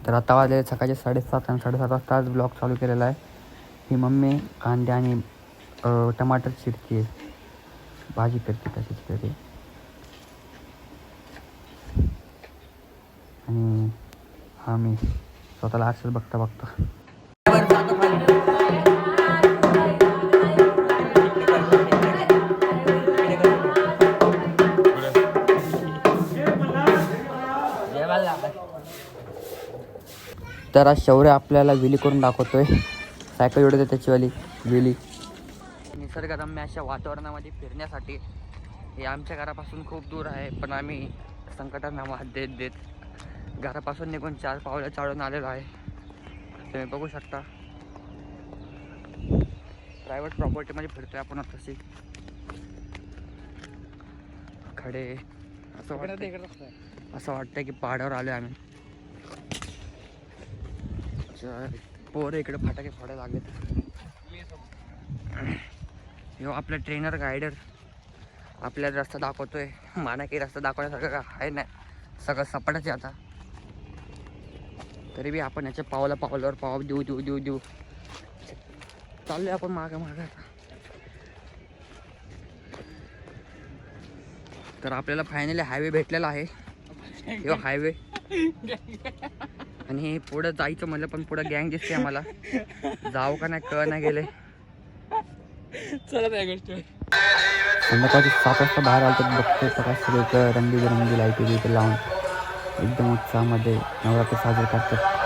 तर आता वाजले सकाळचे 7:30 आणि 7:30 वाजता आज ब्लॉग चालू केलेला आहे. ही मम्मी कांदे आणि टमाटर चिरते, भाजी करते तशीच तरी. आणि हा मी स्वतःला आरशात बघता बघता तर आज शौर्य आपल्याला विली करून दाखवतोय. सायकल उडवते त्याचीवाली विली. निसर्गरम्य अशा वातावरणामध्ये फिरण्यासाठी हे आमच्या घरापासून खूप दूर आहे, पण आम्ही संकटांना मात देत देत घरापासून निघून 4 पावलं चालून आलेलो आहे. तुम्ही बघू शकता प्रायव्हेट प्रॉपर्टीमध्ये फिरतोय आपण तशी. खडे असं वाटतंय की पहाडावर आलोय आम्ही. पोरं इकडे फटाके फोडायला लागलेत. ह्यो आपला ट्रेनर गायडर आपल्याला रस्ता दाखवतोय. माना काही रस्ता दाखवण्यासारखं काय आहे नाही, सगळं सपाटच आहे आता. तरी बी आपण याच्या पावलावर पाव देऊ चाललोय आपण मागं आता. तर आपल्याला फायनली हायवे भेटलेला आहे. ह्यो हायवे. आणि पुढं जायचं म्हणलं पण पुढं गँग दिसते आम्हाला. जाऊ का नाही कळ नाही गेले. चला त्या गोष्टी संध्याकाळची 7 वाजता बाहेर आलो तर बघतोय प्रकाश सगळीकडे रंगीबेरंगी लाईटी बिटी लावून एकदम उत्साहामध्ये नवरात्र साजरे करतात.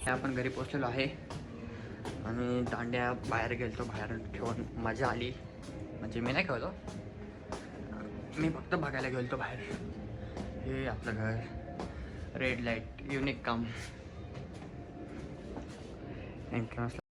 आपण घरी पोहोचलेलो आहे आणि दांड्या बाहेर गेलतो. बाहेर खेळून मजा आली. म्हणजे मी नाही खेळलो, मी फक्त बघायला गेलतो बाहेर. हे आपलं घर, रेड लाईट, युनिक काम, एंट्रन्स